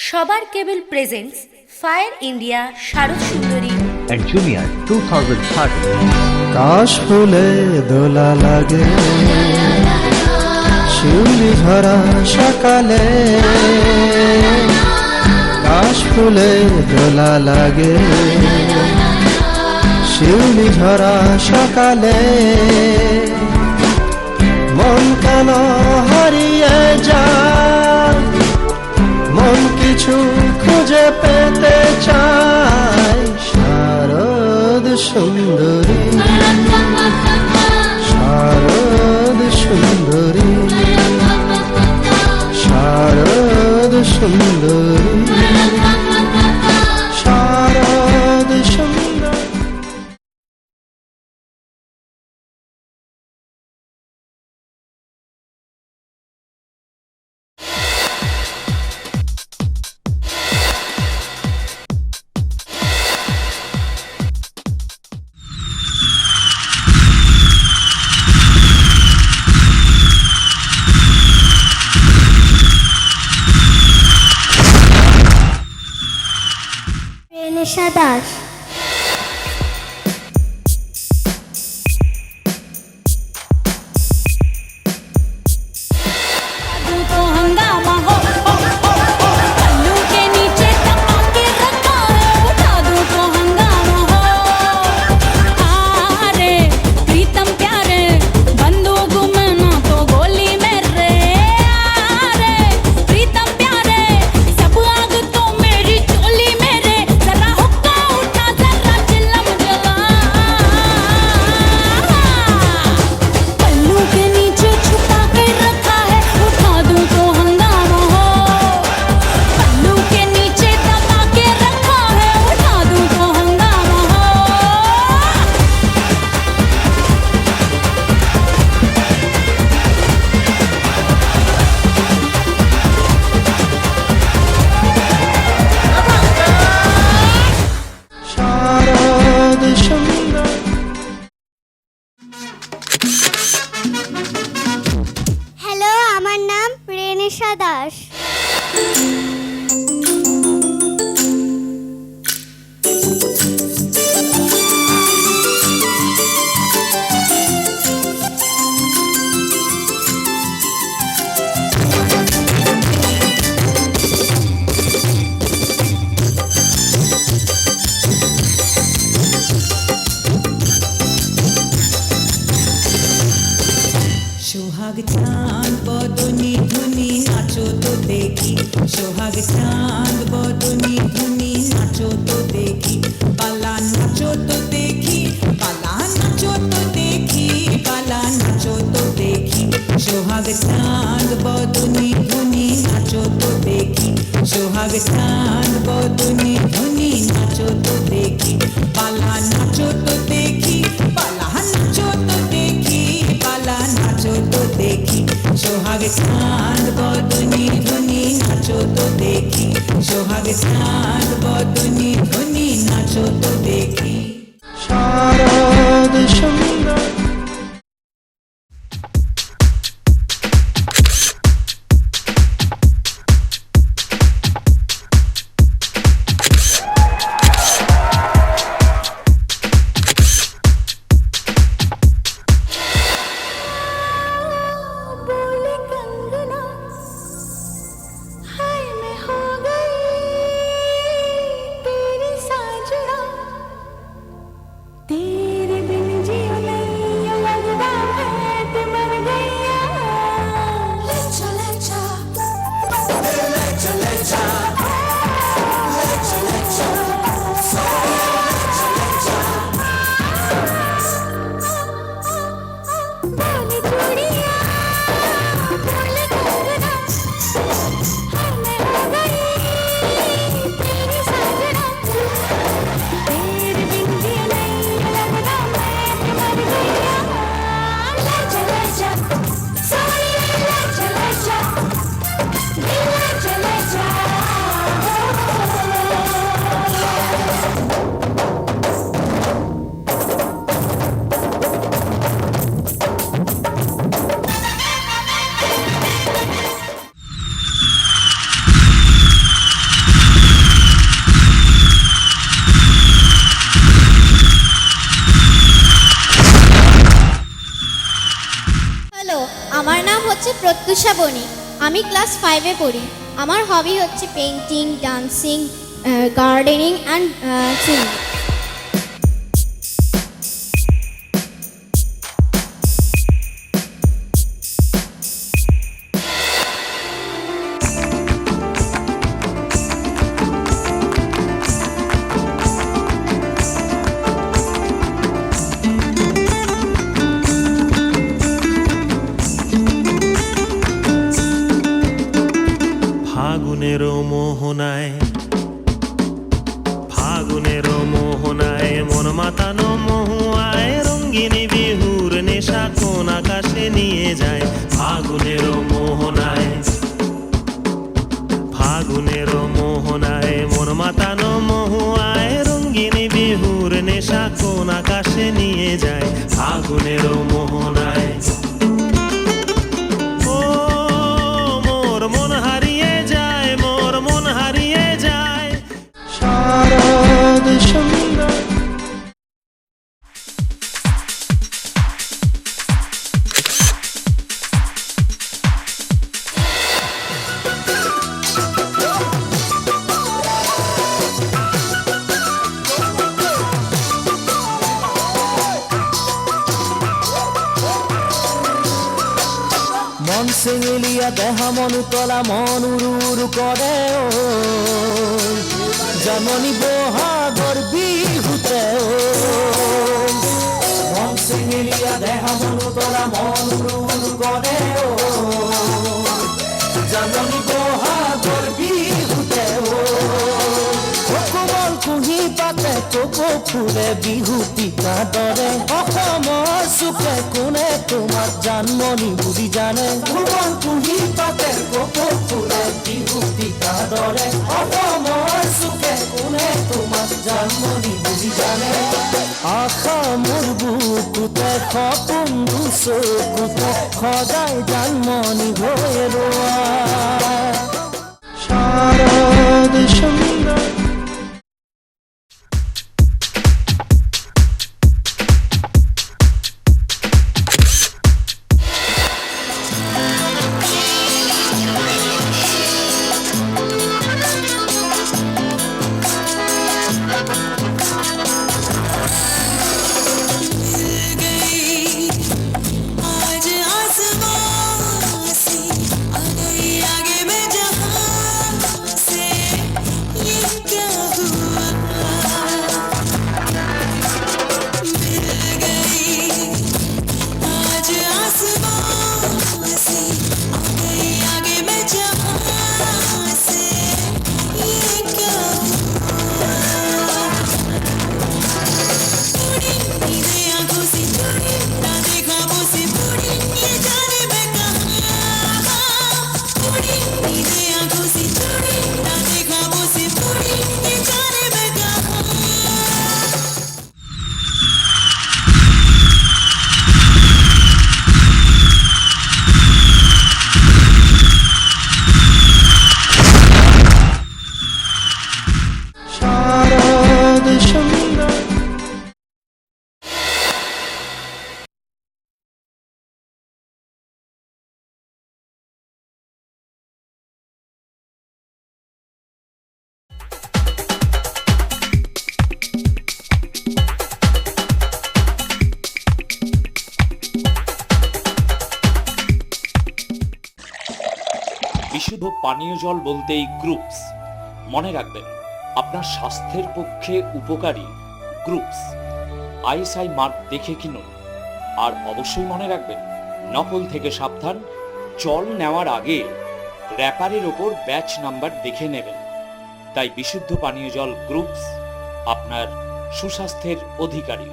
সবার কেবল presents fire India শারদ সুন্দরী and Junior 2030. কাশ ফুলে দোলা লাগে শিউলি ঝরা সকালে, কাশ ফুলে দোলা লাগে শিউলি ঝরা সকালে, মন কেন হারিয়ে যায়, মন কিছু খুঁজে পেতে চায়, শারদ সুন্দরী শারদ সুন্দরী শারদ সুন্দরী শারদ সুন্দরী। রেনেশা দাস। হ্যালো, আমার নাম রেনেশা দাস। সোহাগ চাঁদ বদনী ধুনি নাচো তো দেখি, সোহাগ চাঁদ বদনী ধুনি নাচো তো দেখি, পালা নাচো তো দেখি, পালা নাচো তো দেখি, পালা নাচো তো দেখি, সোহাগ চাঁদ বদনী ধুনি নাচো তো দেখি, সোহাগ চাঁদ বদনী ধুনি নাচো তো দেখি, পালা নাচো তো দেখি, পালা নাচো তো দেখি, পালা নাচো তো দেখি, সোহাগ চাঁদ বদনী ধুনি নাচো তো দেখি, সোহাগ চাঁদ অনুষা বণিক। আমি ক্লাস 5-এ পড়ি। আমার হবি হচ্ছে painting, dancing, gardening and swimming. ফাগুনের মোহনায় মন মাতানো মহুয়ায় রঙ্গিনী বিহুর নেশা কোন আকাশে নিয়ে যায়। ফাগুনের মোহনায় মন মাতানো মহুয়ায় রঙ্গিনী বিহুর নেশা কোন আকাশে নিয়ে যায়। ফাগুনের মোহনায় শারদ সুন্দর মন সিঙিলিয়া দেহা মনু তলা মন উরু উরু করে জননী বহাগর বিহুতে মন সিঙিলিয়া দেহা মনু তলা মন উরু উরু করে জননী বহাগর বিহুতে কোমল কুহি পাতে কোকো ফুলে বিহু টিকা দৰে অসমৰ সুখে কোনে তোমাৰ জানমনি বুজি জানে। কোমল কুহি পাতে কোকো ফুলে বিহু টিকা দৰে অসমৰ সুখে কোনে তোমাৰ জানমনি বুজি জানে। আশা মোৰ বুকুতে সপোন চকুতে সদায় জানমনি হৈ ৰোৱা। শারদ সুন্দর आज आसमां से आ गई आगे मैं जहां से, ये क्या हुआ मिल गई। आज आसमां से आ गई आगे मैं जहां से, ये क्या हुआ। मेरे आंखों से चोरी ना देखा वो से पूरी, ये जाने मैं कहाँ पूरी। मेरे आंखों से चोरी ना देखा वो से पूरी, ये जाने मैं कहाँ। শারদ সুন্দর বিশুদ্ধ পানীয় জল বলতেই গ্রুপস। মনে রাখবেন, আপনার স্বাস্থ্যের পক্ষে উপকারী গ্রুপস। আইএসআই মার্ক দেখে কিনুন। আর অবশ্যই মনে রাখবেন, নকল থেকে সাবধান। জল নেওয়ার আগে র্যাপারের ওপর ব্যাচ নাম্বার দেখে নেবেন। তাই বিশুদ্ধ পানীয় জল গ্রুপস আপনার সুস্বাস্থ্যের অধিকারী।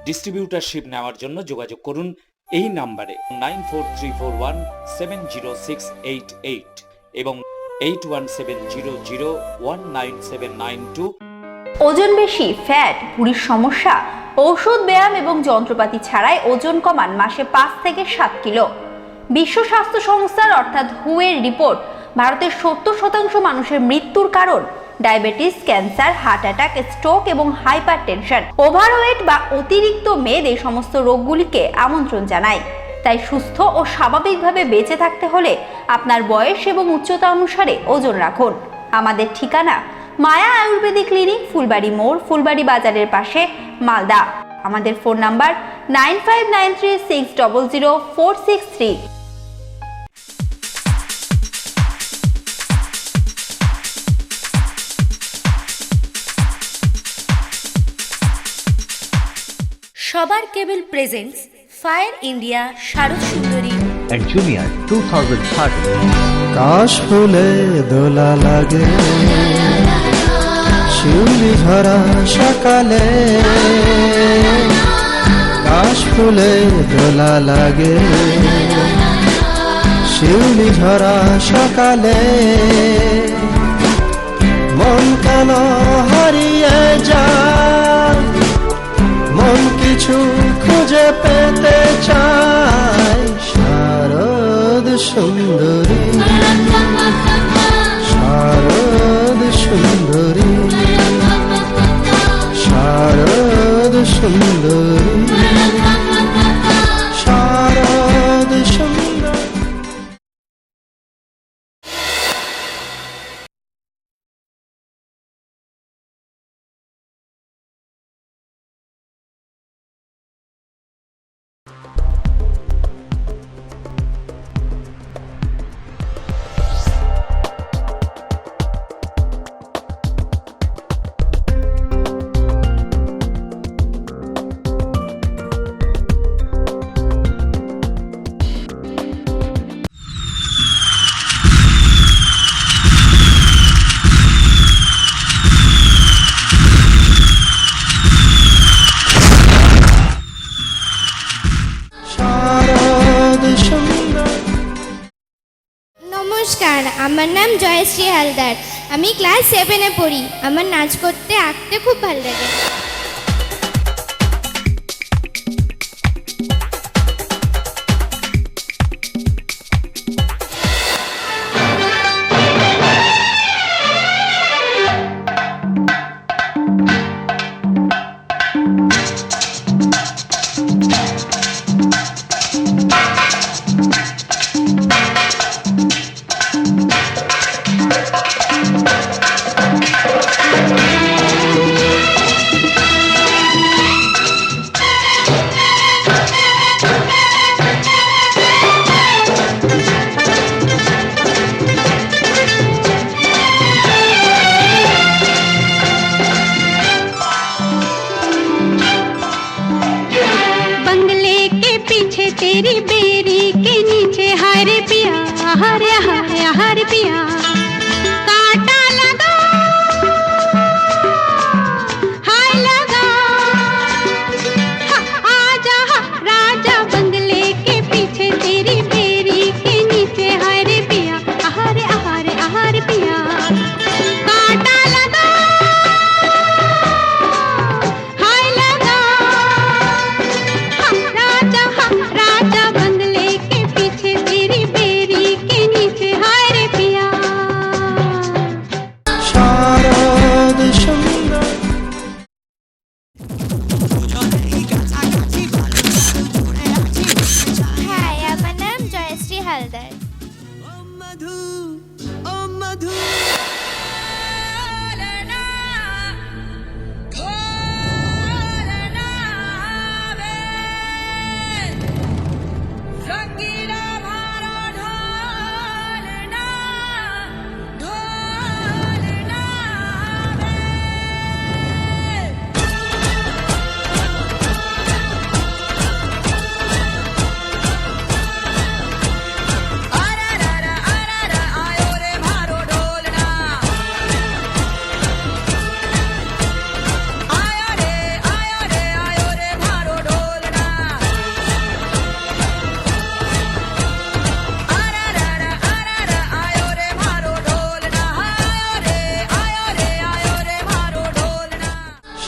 ডিস্ট্রিবিউটারশিপ নেওয়ার জন্য যোগাযোগ করুন এই নাম্বারে 9434170688 এবং 8170019792। ওজন বেশি, ফ্যাট, ভুঁড়ির সমস্যা, ঔষধ, ব্যায়াম এবং যন্ত্রপাতি ছাড়াই ওজন কমান মাসে 5 থেকে 7 কিলো। বিশ্ব স্বাস্থ্য সংস্থার অর্থাৎ WHO এর রিপোর্ট, ভারতের 70% মানুষের মৃত্যুর কারণ diabetes, cancer, heart attack, stroke এবং হাইপারটেনশন। ওভারওয়েট বা অতিরিক্ত মেদ এই সমস্ত রোগগুলিকে আমন্ত্রণ জানায়। তাই সুস্থ ও স্বাভাবিকভাবে বেঁচে থাকতে হলে আপনার বয়স এবং উচ্চতা অনুসারে ওজন রাখুন। আমাদের ঠিকানা মায়া আয়ুর্বেদিক ক্লিনিক, ফুলবাড়ি মোড়, ফুলবাড়ি বাজারের পাশে, মালদা। আমাদের ফোন নাম্বার 9593600463। সবার কেবল প্রেজেন্টস ফায়ার ইন্ডিয়া শারদ সুন্দরী and Junior 2013. কাশ ফুলে দোলা লাগে শিউলি ঝরা সকালে, কাশ ফুলে দোলা লাগে শিউলি ঝরা সকালে, মন কেন হারিয়ে যায়, মন কিছু খুঁজে পেতে চায়, শারদ সুন্দরী, শারদ সুন্দরী, শারদ সুন্দরী, শারদ সুন্দরী। নমস্কার, আমার নাম জয়শ্রী হালদার। আমি ক্লাস 7-এ পড়ি। আমার নাচ করতে, আঁকতে খুব ভালো লাগে। तेरी बेरी के नीचे हरे पिया, हरे हरे हरे पिया, कांटा लगा हाय लगा, आजा राजा बंगले के पीछे तेरी बेरी के नीचे हरे पिया, हरे हरे हरे पिया, कांटा लगा हाय लगा, राजा राजा बंगले के पीछे तेरी बेरी के नीचे हाय रे पिया। শারদ সুন্দর। হ্যাঁ, আমার নাম জয়শ্রী হালদার।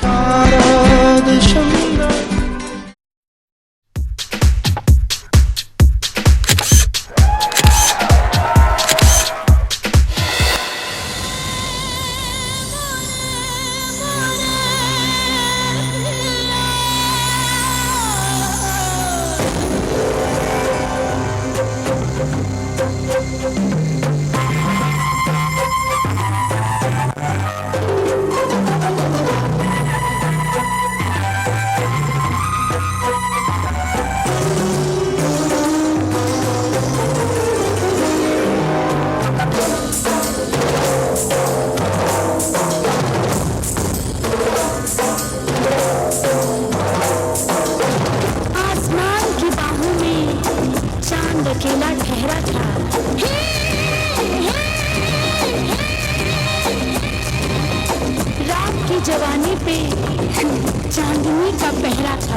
শারদ সুন্দর। जवानी पे चांदनी का पहरा था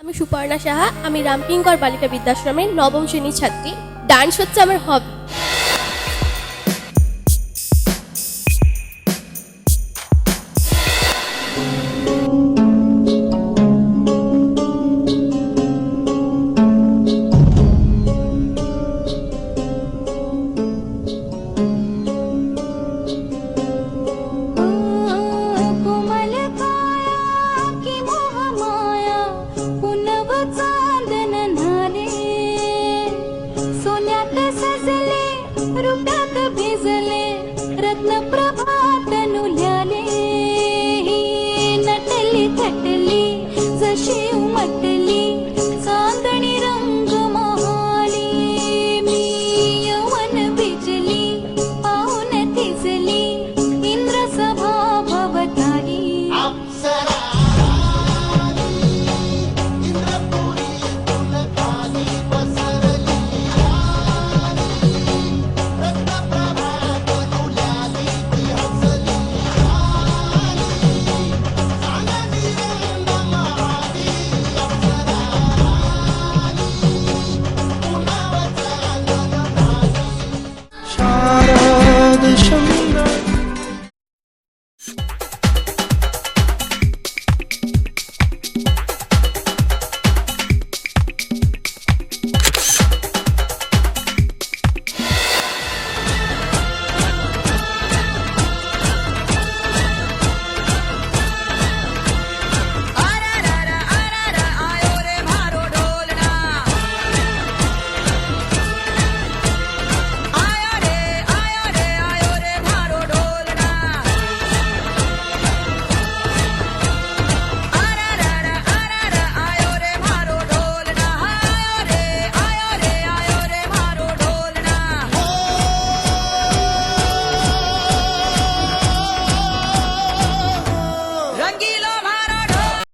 আমি সুপর্ণা সাহা, আমি রামকিঙ্কর বালিকা বিদ্যাশ্রমের নবম শ্রেণীর ছাত্রী। ডান্স হচ্ছে আমার হবি।